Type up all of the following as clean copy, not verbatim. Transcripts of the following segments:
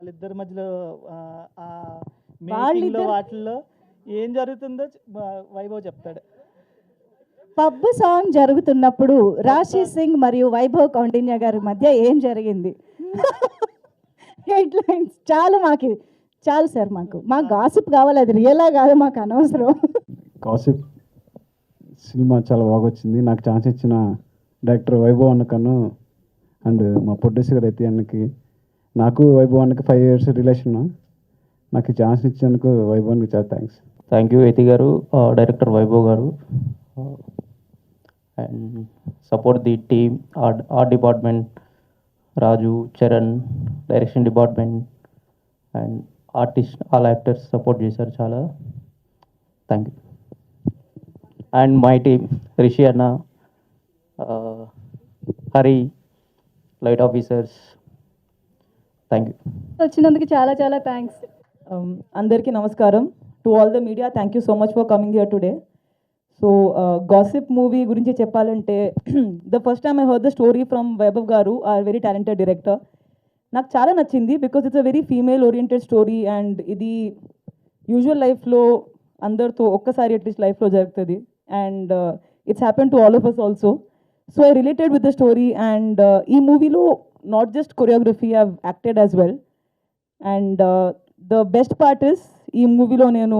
వాళ్ళిద్దరి మధ్యలో ఆ మేకింగ్‌లో వాళ్ళిద్దరు వాటిల్లో ఏం జరుగుతుందో వైభవ్ చెప్తాడు. పబ్ సాంగ్ జరుగుతున్నప్పుడు రాశి సాంగ్. సింగ్ మరియు వైభవ్ కౌండిన్య గారి మధ్య ఏం జరిగింది? హెడ్‌లైన్స్ చాలు సార్ మాకు గాసిప్ కావాలి, అది రియలా కాదు మాకు అనవసరం. కాసిప్ సినిమా చాలా బాగా వచ్చింది. నాకు ఛాన్స్ ఇచ్చిన డైరెక్టర్ వైభవ్ అన్నకను అండ్ మా ప్రొడ్యూసర్ యతి అన్నకి, నాకు వైభవ్ అన్నకి 5 years రిలేషన్. నాకు ఈ ఛాన్స్ ఇచ్చినందుకు వైభవ్ అన్నకి చాలా థ్యాంక్స్. థ్యాంక్ యూ యతి గారు, director Vaibhav garu, and support the team, art department, Raju, Charan, direction department and artist, all actors support చేశారు చాలా. Thank you. And my team, Rishi anna, Hari, light officers, thank you. వచ్చినందుకు చాలా చాలా థ్యాంక్స్. అందరికీ నమస్కారం. To all the media, thank you so much for coming here today. So gossip movie గురించి చెప్పాలంటే the first time I heard the story from Vaibhav garu, are very talented director. నాకు చాలా నచ్చింది because it's a very female oriented story and ఇది usual లైఫ్లో అందరితో ఒక్కసారి at least లైఫ్లో జరుగుతుంది and it's happen to all of us also. So I related with the story and ఈ మూవీలో not just choreography, I have acted as well. And the best part is ఈ మూవీలో నేను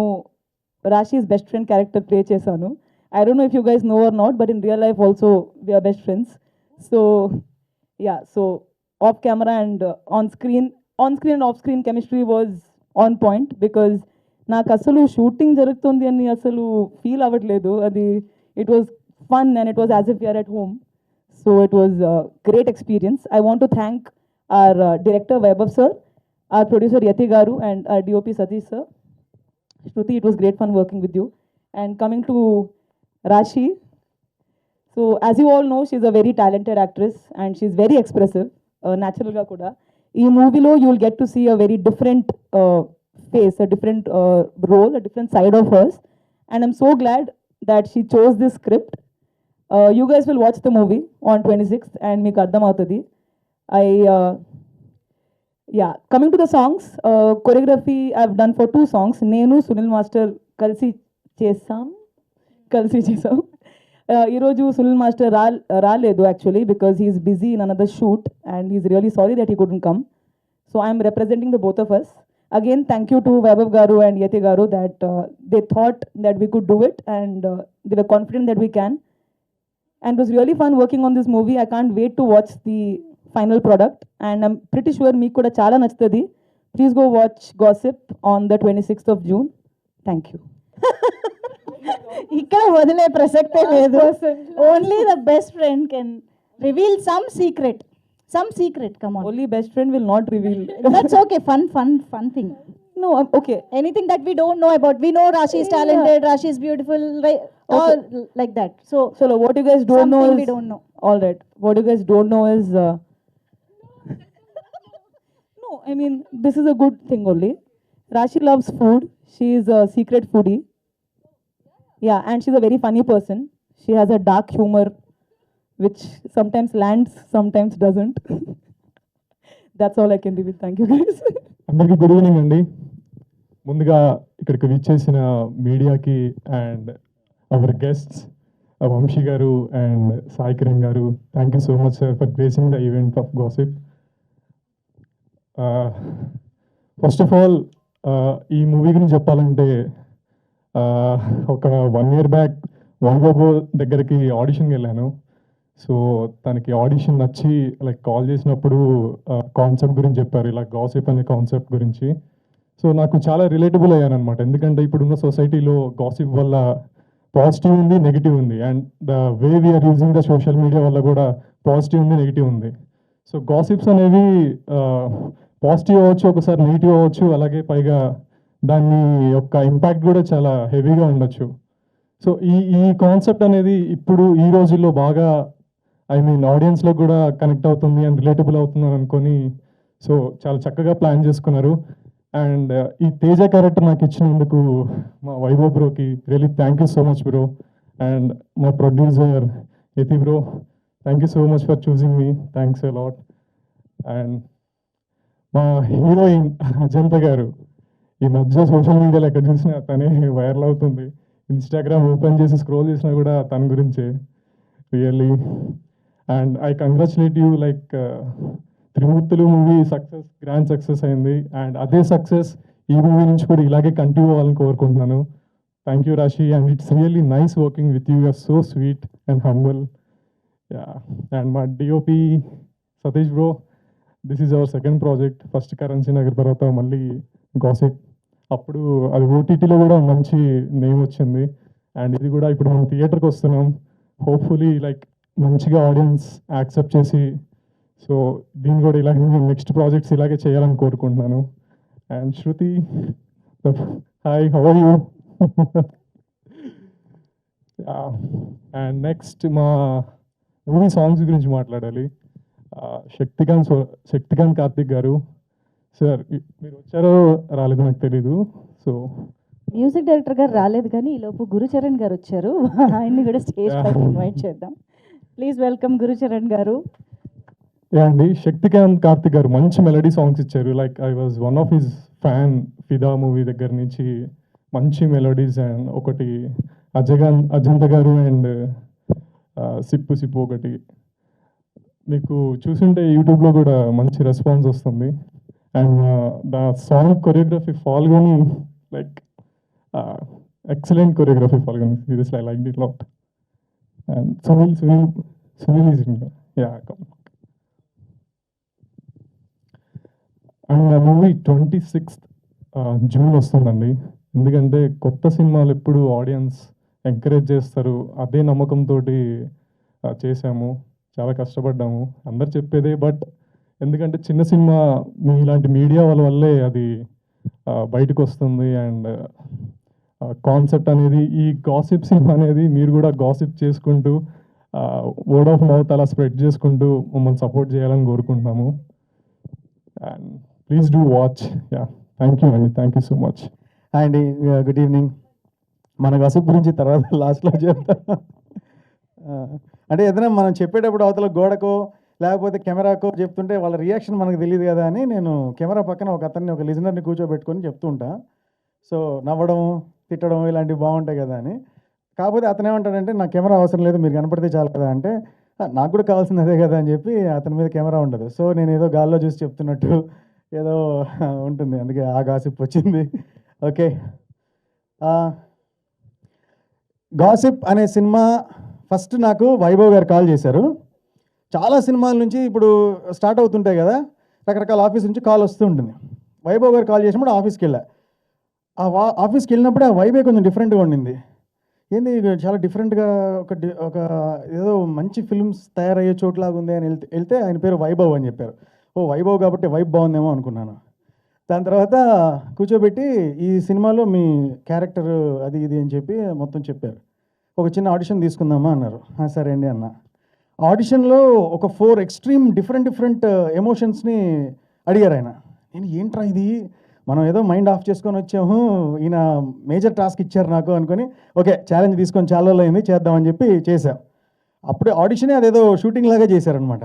Rashi's best friend character play చేశాను. I don't know if you guys know or not, but in real life also we are best friends. So yeah, so off camera and on screen and off screen chemistry was on point because నాకు అసలు shooting జరుగుతుంది అని అసలు feel అవ్వట్లేదు. అది it was fun and it was as if you're at home. So it was great experience. I want to thank our director Vaibhav sir, our producer Yati garu and our DOP Satish sir. Shruti, it was great fun working with you. And coming to Rashi, so as you all know, she's a very talented actress and she's very expressive, natural ga kuda. Ee movie lo you'll get to see a very different face, a different role, a different side of hers. And I'm so glad that she chose this script. You guys will watch the movie on 26th and meeku ardham avutadi. Yeah, coming to the songs, choreography I've done for 2 songs. Nenu Sunil Master కలిసి చేసాం. ఈరోజు Sunil master రాలేదు actually because he's busy in another shoot and he's really sorry that he couldn't come. So I'm representing the both of us. Again thank you to Vaibhav garu and Yati garu that they thought that we could do it and they were confident that we can. And it was really fun working on this movie. I can't wait to watch the final product and I'm pretty sure meeku kuda chaala nachutadi. Please go watch Gossip on the 26th of June. Thank you. ఇక్కడ వదిలే ప్రసక్తే లేదు. Only the best friend can reveal some secret. Come on, Only best friend will not reveal. That's okay. Fun thing. No, okay. Anything that we don't know about. We know Rashi is talented, Rashi is beautiful, right? All like that. So What you guys don't know something is... we don't know. All right. What you guys don't know is... No, I mean, this is a good thing only. Rashi loves food. She is a secret foodie. Yeah, and she's a very funny person. She has a dark humor, which sometimes lands, sometimes doesn't. That's all I can reveal. Thank you, guys. అందరికీ good evening అండి. ముందుగా ఇక్కడికి విచ్చేసిన మీడియాకి and hour guests Vamsi గారు and Sai Kiran గారు, thank you so much sir for gracing the event of gossip. First of all ఈ movie గురించి చెప్పాలంటే ఒక 1 year బ్యాక్ వంగోబో దగ్గరికి ఆడిషన్కి వెళ్ళాను. సో తనకి ఆడిషన్ నచ్చి లైక్ కాల్ చేసినప్పుడు కాన్సెప్ట్ గురించి చెప్పారు, ఇలా గాసిప్ అనే కాన్సెప్ట్ గురించి. సో నాకు చాలా రిలేటబుల్ అయ్యాను అనమాట. ఎందుకంటే ఇప్పుడున్న సొసైటీలో గాసిప్ వల్ల పాజిటివ్ ఉంది, నెగిటివ్ ఉంది. And the way we're using the social media వల్ల కూడా పాజిటివ్ ఉంది, నెగిటివ్ ఉంది. సో గాసిప్స్ అనేవి పాజిటివ్ అవ్వచ్చు, ఒకసారి నెగిటివ్ అవ్వచ్చు, అలాగే పైగా దాని యొక్క ఇంపాక్ట్ కూడా చాలా హెవీగా ఉండొచ్చు. సో ఈ కాన్సెప్ట్ అనేది ఇప్పుడు ఈ రోజుల్లో బాగా ఆడియన్స్లో కూడా కనెక్ట్ అవుతుంది అండ్ రిలేటబుల్ అవుతుంది అని అనుకొని సో చాలా చక్కగా ప్లాన్ చేసుకున్నారు. అండ్ ఈ తేజ క్యారెక్టర్ నాకు ఇచ్చినందుకు మా వైభవ్ బ్రోకి really thank you so much bro. And మా producer Yati bro, thank you so much for choosing me. Thanks a lot. And మా హీరోయిన్ అజంత గారు ఈ మధ్య సోషల్ మీడియాలో ఎక్కడ చూసినా తనే వైరల్ అవుతుంది. ఇన్స్టాగ్రామ్ ఓపెన్ చేసి స్క్రోల్ చేసినా కూడా తన గురించే. Really and I congratulate you, like Trimurthulu movie success, grand success అయింది. అండ్ అదే సక్సెస్ ఈ మూవీ నుంచి కూడా ఇలాగే కంటిన్యూ అవ్వాలని కోరుకుంటున్నాను. Thank you Rashi, and it's really nice working with you. You're so sweet and humble. And మా DOP Satish bro, this is our second project. First Currency Nagar, తర్వాత మళ్ళీ గాసిప్. అప్పుడు అది ఓటీటీలో కూడా మంచి నేమ్ వచ్చింది. అండ్ ఇది కూడా ఇప్పుడు మనం థియేటర్కి వస్తున్నాం. హోప్ఫుల్లీ లైక్ మంచిగా ఆడియన్స్ యాక్సెప్ట్ చేసి, సో దీన్ని కూడా ఇలాగే నెక్స్ట్ ప్రాజెక్ట్స్ ఇలాగే చేయాలని కోరుకుంటున్నాను. And Shruti, hi, how are you? And next మా మూవీ సాంగ్స్ గురించి మాట్లాడాలి. శక్తికాంత్ కార్తిక్ గారు సార్, మీరు వచ్చారో రాలేదో నాకు తెలీదు. సో మ్యూజిక్ డైరెక్టర్ గారు రాలేదు, కానీ ఈలోపు గురుచరణ్ గారు వచ్చారు. ఆయన్ని కూడా స్టేజ్ పైకి ఇన్వైట్ చేద్దాం. ప్లీజ్ వెల్కమ్ గురుచరణ్ గారు. అండి, శక్తికాంత్ కార్తిక్ గారు మంచి మెలడీ సాంగ్స్ ఇచ్చారు. Like I was one of his fan. ఫిదా మూవీ దగ్గర నుంచి మంచి మెలడీస్. అండ్ ఒకటి అజంత గారు అండ్ సిప్పు సిప్పు ఒకటి మీకు చూసుంటే యూట్యూబ్లో కూడా మంచి రెస్పాన్స్ వస్తుంది. And the song choreography Phalguni, like excellent choreography Phalguni. Seriously I like it lot. And Sunil is in, ya. And ఆ మూవీ 26th జూన్ వస్తుందండి. ఎందుకంటే కొత్త సినిమాలు ఎప్పుడు ఆడియన్స్ ఎంకరేజ్ చేస్తారు, అదే నమ్మకంతో చేశాము. చాలా కష్టపడ్డాము, అందరు చెప్పేదే. బట్ ఎందుకంటే చిన్న సినిమా మీ ఇలాంటి మీడియా వల్లే అది బయటకు వస్తుంది. అండ్ కాన్సెప్ట్ అనేది, ఈ గాసిప్ సినిమా అనేది మీరు కూడా గాసిప్ చేసుకుంటూ వర్డ్ ఆఫ్ మౌత్ అలా స్ప్రెడ్ చేసుకుంటూ మమ్మల్ని సపోర్ట్ చేయాలని కోరుకుంటున్నాము. And please do watch. Ya, thank you అండి, thank you so much. Hi అండి, గుడ్ ఈవినింగ్. మన గసిప్ గురించి తర్వాత లాస్ట్లో చెప్తా. అంటే ఏదైనా మనం చెప్పేటప్పుడు అవతల గోడకో లేకపోతే కెమెరాకో చెప్తుంటే వాళ్ళ రియాక్షన్ మనకు తెలియదు కదా అని నేను కెమెరా పక్కన ఒక అతన్ని, ఒక లిజనర్ని కూర్చోబెట్టుకొని చెప్తుంటా. సో నవ్వడం, తిట్టడం ఇలాంటివి బాగుంటాయి కదా అని. కాకపోతే అతను ఏమంటాడంటే, నాకు కెమెరా అవసరం లేదు, మీరు కనపడితే చాలు కదా అంటే, నాకు కూడా కావాల్సింది అదే కదా అని చెప్పి అతని మీద కెమెరా ఉండదు. సో నేను ఏదో గాల్లో చూసి చెప్తున్నట్టు ఏదో ఉంటుంది, అందుకే ఆ గాసిప్ వచ్చింది. ఓకే, గాసిప్ అనే సినిమా ఫస్ట్ నాకు వైభవ్ గారు కాల్ చేశారు. చాలా సినిమాల నుంచి ఇప్పుడు స్టార్ట్ అవుతుంటాయి కదా, రకరకాల ఆఫీస్ నుంచి కాల్ వస్తూ ఉంటుంది. వైభవ్ గారు కాల్ చేసినప్పుడు ఆఫీస్కి వెళ్ళా. ఆఫీస్కి వెళ్ళినప్పుడు ఆ వైబే కొంచెం డిఫరెంట్గా ఉండింది. ఏంది చాలా డిఫరెంట్గా ఒక ఏదో మంచి ఫిల్మ్స్ తయారయ్యే చోట్లాగా ఉంది అని వెళ్తే ఆయన పేరు వైభవ్ అని చెప్పారు. ఓ వైభవ్ కాబట్టి వైబ్ బాగుందేమో అనుకున్నాను. దాని తర్వాత కూర్చోబెట్టి ఈ సినిమాలో మీ క్యారెక్టర్ అది ఇది అని చెప్పి మొత్తం చెప్పారు. ఒక చిన్న ఆడిషన్ తీసుకుందామా అన్నారు. సరే అండి అన్న. ఆడిషన్లో ఒక 4 ఎక్స్ట్రీమ్ డిఫరెంట్ ఎమోషన్స్ని అడిగారు ఆయన. నేను ఏంట్రా ఇది, మనం ఏదో మైండ్ ఆఫ్ చేసుకొని వచ్చాము, ఈయన మేజర్ టాస్క్ ఇచ్చారు నాకు అనుకొని, ఓకే ఛాలెంజ్ తీసుకొని చాలా రోజులు అయింది చేద్దామని చెప్పి చేశాం. అప్పుడే ఆడిషనే అదేదో షూటింగ్ లాగా చేశారనమాట.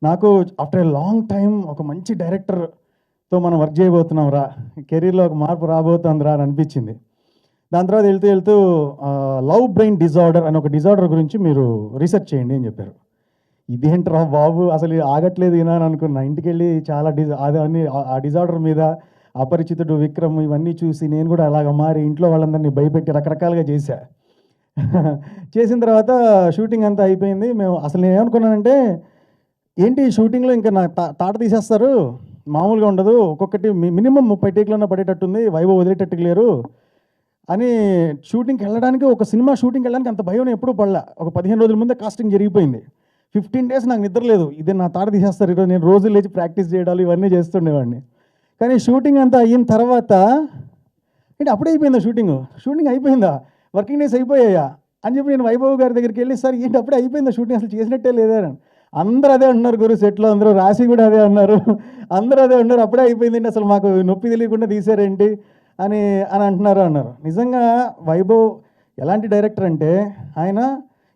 నాకు ఆఫ్టర్ ఏ లాంగ్ టైం ఒక మంచి డైరెక్టర్తో మనం వర్క్ చేయబోతున్నాం రా, కెరీర్లో ఒక మార్పు రాబోతుంది రా అని అనిపించింది. దాని తర్వాత వెళ్తూ లవ్ బ్రెయిన్ డిజార్డర్ అని ఒక డిజార్డర్ గురించి మీరు రీసెర్చ్ చేయండి అని చెప్పారు. ఇదేంట్రా బాబు, అసలు ఆగట్లేదు ఈయన అని అనుకున్నా. ఇంటికి వెళ్ళి చాలా అన్నీ ఆ డిజార్డర్ మీద అపరిచితుడు, విక్రమ్ ఇవన్నీ చూసి నేను కూడా అలాగ మారి ఇంట్లో వాళ్ళందరినీ భయపెట్టి రకరకాలుగా చేసిన తర్వాత షూటింగ్ అంతా అయిపోయింది. మేము అసలు నేను ఏమనుకున్నానంటే, ఏంటి షూటింగ్లో ఇంకా నా తాట తీసేస్తారు, మామూలుగా ఉండదు, ఒక్కొక్కటి మినిమం 30 టేక్లన్నా పడేటట్టుంది, వైభవ్ వదిలేటట్టుకు లేరు అని. షూటింగ్కి వెళ్ళడానికి, ఒక సినిమా షూటింగ్కి వెళ్ళడానికి అంత భయం ఎప్పుడూ పడలే. ఒక 15 రోజుల ముందే కాస్టింగ్ జరిగిపోయింది. 15 days నాకు నిద్ర లేదు, ఇదే నా తాట తీసేస్తారు ఈరోజు. నేను రోజు లేచి ప్రాక్టీస్ చేయడాలు ఇవన్నీ చేస్తుండేవాడిని. కానీ షూటింగ్ అంతా అయిన తర్వాత ఏంటి అప్పుడే అయిపోయిందా షూటింగ్ అయిపోయిందా, వర్కింగ్ డేస్ అయిపోయాయా అని చెప్పి నేను వైభవ్ గారి దగ్గరికి వెళ్ళి, సార్ ఏంటి అప్పుడే అయిపోయిందా షూటింగ్, అసలు చేసినట్టే లేదా అని. అందరూ అదే అంటున్నారు గురు, సెట్లో అందరూ, రాసి కూడా అదే అన్నారు, అందరూ అదే అన్నారు, అప్పుడే అయిపోయిందండి, అసలు మాకు నొప్పి తెలియకుండా తీసారేంటి అని అన్నారు. నిజంగా వైభవ్ ఎలాంటి డైరెక్టర్ అంటే, ఆయన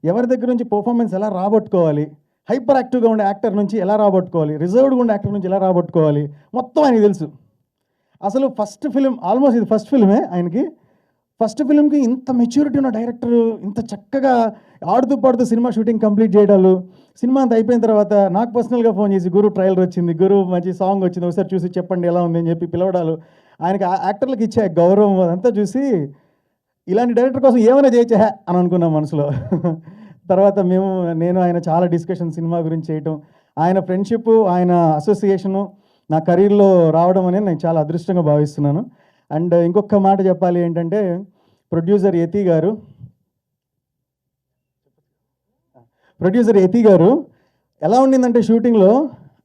ఎవరి దగ్గర నుంచి పర్ఫార్మెన్స్ ఎలా రాబట్టుకోవాలి, హైపర్ యాక్టివ్గా ఉండే యాక్టర్ నుంచి ఎలా రాబట్టుకోవాలి, రిజర్వ్డ్గా ఉండే యాక్టర్ నుంచి ఎలా రాబట్టుకోవాలి మొత్తం ఆయనకి తెలుసు. అసలు ఫస్ట్ ఫిలిం, ఆల్మోస్ట్ ఇది ఫస్ట్ ఫిల్మే ఆయనకి. ఫస్ట్ ఫిలింకి ఇంత మెచ్యూరిటీ ఉన్న డైరెక్టర్ ఇంత చక్కగా ఆడుతూ పాడుతూ సినిమా షూటింగ్ కంప్లీట్ చేయడాలు. సినిమా అంతా అయిపోయిన తర్వాత నాకు పర్సనల్గా ఫోన్ చేసి, గురు ట్రైలర్ వచ్చింది, గురు మంచి సాంగ్ వచ్చింది, ఒకసారి చూసి చెప్పండి ఎలా ఉంది అని చెప్పి పిలవడాలు, ఆయనకి యాక్టర్లకు ఇచ్చే గౌరవం అదంతా చూసి ఇలాంటి డైరెక్టర్ కోసం ఏమైనా చేయొచ్చా అని అనుకున్నాం మనసులో. తర్వాత నేను ఆయన చాలా డిస్కషన్ సినిమా గురించి చేయటం, ఆయన ఫ్రెండ్షిప్, ఆయన అసోసియేషను నా కెరీర్లో రావడం అనేది నేను చాలా అదృష్టంగా భావిస్తున్నాను. అండ్ ఇంకొక మాట చెప్పాలి ఏంటంటే, ప్రొడ్యూసర్ యతి గారు ఎలా ఉండిందంటే షూటింగ్లో,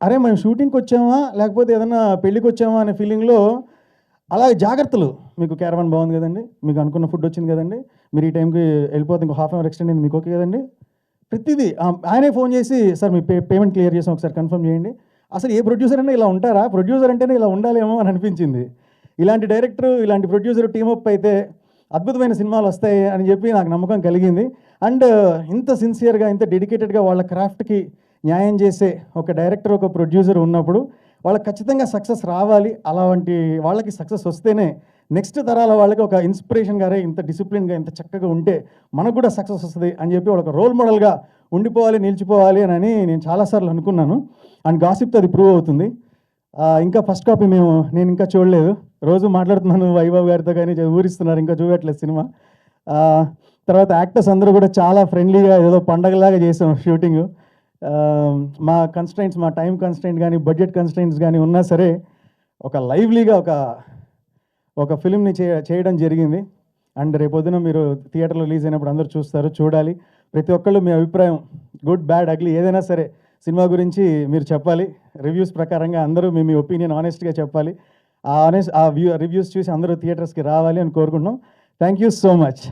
అరే మనం షూటింగ్కి వచ్చామా లేకపోతే ఏదైనా పెళ్ళికి వచ్చామా అనే ఫీలింగ్లో అలాగే జాగ్రత్తలు. మీకు క్యారవాన్ బాగుంది కదండి, మీకు అనుకున్న ఫుడ్ వచ్చింది కదండి, మీరు ఈ టైంకి వెళ్ళిపోతే ఇంకో హాఫ్ అవర్ ఎక్స్టెండ్ అయింది, మీకు ఓకే కదండి, ప్రతిదీ ఆయనే ఫోన్ చేసి, సార్ మీ పేమెంట్ క్లియర్ చేసాం ఒకసారి కన్ఫర్మ్ చేయండి. అసలు ఏ ప్రొడ్యూసర్ అయినా ఇలా ఉంటారా? ప్రొడ్యూసర్ అంటేనే ఇలా ఉండాలేమో అని అనిపించింది. ఇలాంటి డైరెక్టర్, ఇలాంటి ప్రొడ్యూసర్ టీమప్ అయితే అద్భుతమైన సినిమాలు వస్తాయి అని చెప్పి నాకు నమ్మకం కలిగింది. అండ్ ఇంత సిన్సియర్గా, ఇంత డెడికేటెడ్గా వాళ్ళ క్రాఫ్ట్కి న్యాయం చేసే ఒక డైరెక్టర్, ఒక ప్రొడ్యూసర్ ఉన్నప్పుడు వాళ్ళకి ఖచ్చితంగా సక్సెస్ రావాలి. అలాంటి వాళ్ళకి సక్సెస్ వస్తేనే నెక్స్ట్ తరాల వాళ్ళకి ఒక ఇన్స్పిరేషన్ గారే, ఇంత డిసిప్లిన్గా, ఇంత చక్కగా ఉంటే మనకు కూడా సక్సెస్ వస్తుంది అని చెప్పి వాళ్ళకి రోల్ మోడల్గా ఉండిపోవాలి, నిలిచిపోవాలి అని నేను చాలాసార్లు అనుకున్నాను. అండ్ గాసిప్తో అది ప్రూవ్ అవుతుంది. ఇంకా ఫస్ట్ కాపీ నేను ఇంకా చూడలేదు. రోజు మాట్లాడుతున్నాను వైభవ్ గారితో, కానీ ఊరిస్తున్నారు, ఇంకా చూడట్లేదు సినిమా. తర్వాత యాక్టర్స్ అందరూ కూడా చాలా ఫ్రెండ్లీగా ఏదో పండగలాగా చేసాం షూటింగ్. మా కన్స్ట్రైంట్స్, మా టైం కన్స్ట్రైంట్ కానీ బడ్జెట్ కన్స్ట్రైంట్స్ కానీ ఉన్నా సరే ఒక లైవ్లీగా ఒక ఫిలింని చేయడం జరిగింది. అండ్ రేపొద్దున మీరు థియేటర్లో రిలీజ్ అయినప్పుడు అందరూ చూడాలి. ప్రతి ఒక్కళ్ళు మీ అభిప్రాయం, గుడ్ బ్యాడ్ అగ్లీ ఏదైనా సరే సినిమా గురించి మీరు చెప్పాలి. రివ్యూస్ ప్రకారంగా అందరూ మీ ఒపీనియన్ ఆనెస్ట్గా చెప్పాలి. ఆ రివ్యూస్ చూసి అందరూ థియేటర్స్కి రావాలి అని కోరుకుంటున్నాం. Thank you so much.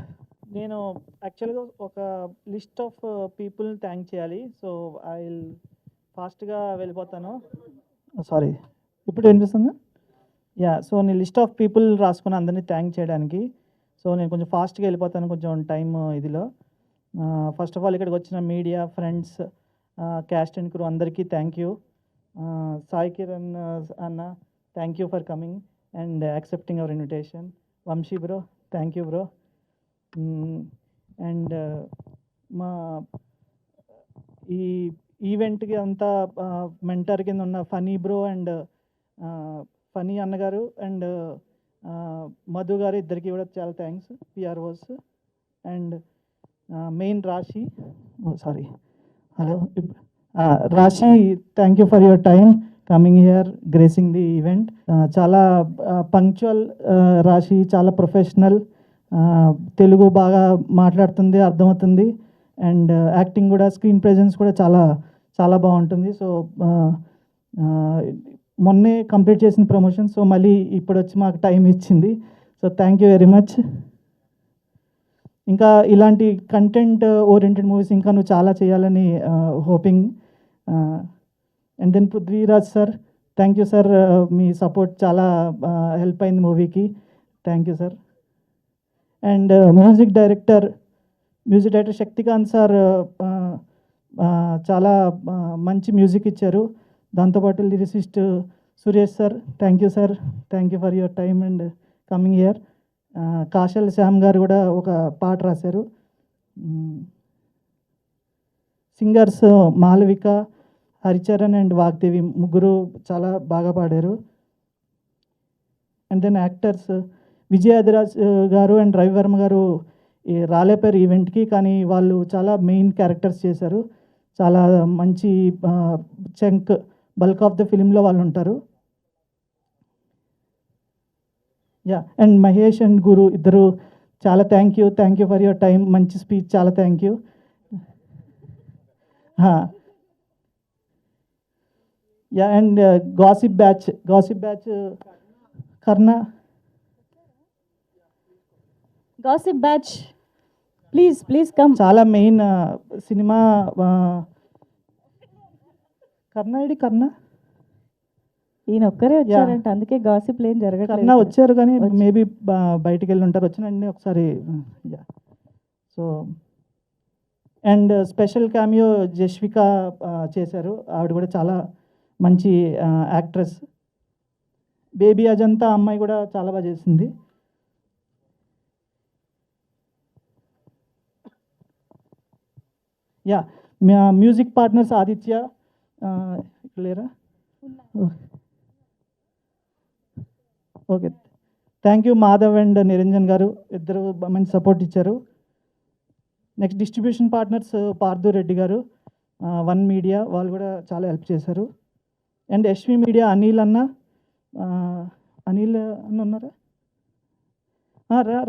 నేను యాక్చువల్గా ఒక లిస్ట్ ఆఫ్ పీపుల్ థ్యాంక్ చేయాలి. సో ఐ ఫాస్ట్గా వెళ్ళిపోతాను. సారీ, ఇప్పుడు వినిపిస్తుందా? సో నేను లిస్ట్ ఆఫ్ పీపుల్ రాసుకుని అందరినీ థ్యాంక్ చేయడానికి. సో నేను కొంచెం ఫాస్ట్గా వెళ్ళిపోతాను, కొంచెం టైం ఇదిలో. ఫస్ట్ ఆఫ్ ఆల్ ఇక్కడికి వచ్చిన media friends, cast and crew అందరికీ థ్యాంక్ యూ. సాయి కిరణ్ అన్న, thank you for coming and accepting our invitation. Vamshi bro, thank you bro. And మా ఈ ఈవెంట్కి అంతా మెంటర్ కింద ఉన్న ఫనీ బ్రో అండ్ ఫనీ అన్నగారు అండ్ మధు గారు, ఇద్దరికి కూడా చాలా థ్యాంక్స్, పిఆర్ఓస్. అండ్ మెయిన్ రాశి, రాశి, thank you for your time coming here, gracing the event. చాలా పంక్చువల్ రాశి, చాలా ప్రొఫెషనల్, తెలుగు బాగా మాట్లాడుతుంది, అర్థమవుతుంది. అండ్ యాక్టింగ్ కూడా, స్క్రీన్ ప్రెజెన్స్ కూడా చాలా చాలా బాగుంటుంది. సో మొన్నే కంప్లీట్ చేసిన ప్రమోషన్, సో మళ్ళీ ఇప్పుడు వచ్చి మాకు టైం ఇచ్చింది. So thank you very much. ఇంకా ఇలాంటి కంటెంట్ ఓరియంటెడ్ మూవీస్ ఇంకా నువ్వు చాలా చేయాలని hoping. And then Prithviraj sir, thank you sir, మీ సపోర్ట్ చాలా హెల్ప్ అయింది మూవీకి, thank you sir. And music director Shaktikanth sir చాలా మంచి మ్యూజిక్ ఇచ్చారు. దాంతోపాటు lyricist Suresh sir, thank you sir, thank you for your time and coming here. Kasarla Shyam garu కూడా ఒక పాట రాశారు. సింగర్స్ మాలవిక, హరిచరణ్ అండ్ వాగ్దేవి, ముగ్గురు చాలా బాగా పాడారు. అండ్ దెన్ యాక్టర్స్ విజయాదిరాజ్ గారు అండ్ రవివర్మ గారు రాలేపారు ఈవెంట్కి, కానీ వాళ్ళు చాలా మెయిన్ క్యారెక్టర్స్ చేశారు. చాలా మంచి చంక్, బల్క్ ఆఫ్ ద ఫిలింలో వాళ్ళు ఉంటారు. అండ్ మహేష్ అండ్ గురు ఇద్దరు చాలా thank you for your time, మంచి స్పీచ్, చాలా thank you. And gossip batch Karna, gossip batch, please come. చాలా మెయిన్ సినిమా. కర్ణ ఈయన ఒక్కరే వచ్చారంట, అందుకే గాసిప్లు ఏం కర్ణ జరగట్లేదు. వచ్చారు, కానీ మేబీ బయటికి వెళ్ళి ఉంటారు, వచ్చినండి ఒకసారి. So and special cameo Jasvika చేశారు. ఆవిడ కూడా చాలా మంచి యాక్ట్రెస్. బేబీ అజంతా అమ్మాయి కూడా చాలా బాగా చేసింది. యా, మ్యూజిక్ పార్ట్నర్స్ ఆదిత్య లేరా? Okay, thank you Madhav and Niranjan గారు, ఇద్దరు మంచి సపోర్ట్ ఇచ్చారు. Next distribution partners Partha Reddy గారు, వన్ మీడియా, వాళ్ళు కూడా చాలా హెల్ప్ చేశారు. అండ్ ఎస్వి మీడియా అనిల్ అన్న, అనిల్ అన్న ఉన్నారా?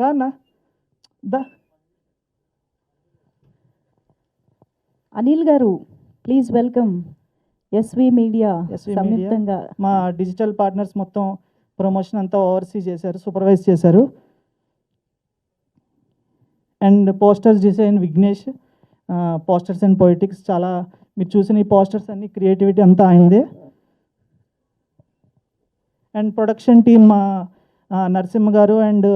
రా అన్న, దా. అనిల్ గారు ప్లీజ్ వెల్కమ్. ఎస్వి మీడియా సంయుక్తంగా మా డిజిటల్ పార్ట్నర్స్ మొత్తం ప్రమోషన్ అంతా ఓవర్సీ చేశారు, సూపర్వైజ్ చేశారు. And posters design Vignesh, posters and పొయిటిక్స్, చాలా మీరు చూసిన ఈ పోస్టర్స్ అన్ని క్రియేటివిటీ అంతా అయిందే. అండ్ ప్రొడక్షన్ టీమ్ నరసింహ గారు అండ్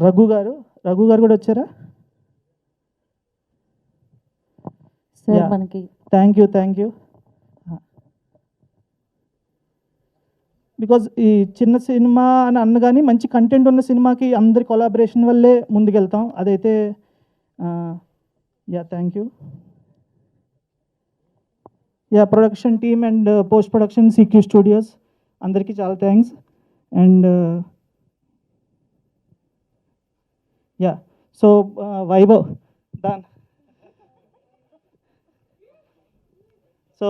రఘు గారు కూడా వచ్చారా? Sir Yeah. మనకి థ్యాంక్ యూ. బికాజ్ ఈ చిన్న సినిమా అని అన్నగాని మంచి కంటెంట్ ఉన్న సినిమాకి అందరి కొలాబరేషన్ వల్లే ముందుకెళ్తాం. అదైతే thank you. Production team and post production CQ studios అందరికీ చాలా thanks. And so Vaibhav than. So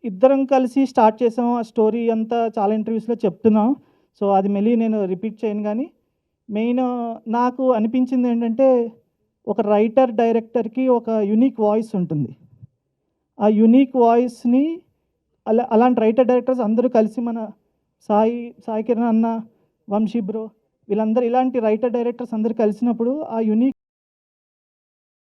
ఇద్దరం కలిసి స్టార్ట్ చేసాం. ఆ స్టోరీ అంతా చాలా ఇంటర్వ్యూస్లో చెప్తున్నాం. సో అది మళ్ళీ నేను రిపీట్ చేయను. కానీ మెయిన్ నాకు అనిపించింది ఏంటంటే, ఒక రైటర్ డైరెక్టర్కి ఒక యూనిక్ వాయిస్ ఉంటుంది. ఆ యూనిక్ వాయిస్ని అలాంటి రైటర్ డైరెక్టర్స్ అందరూ కలిసి, మన సాయి కిరణ్ అన్న, వంశీ బ్రో, వీళ్ళందరూ ఇలాంటి రైటర్ డైరెక్టర్స్ అందరూ కలిసినప్పుడు ఆ యూనిక్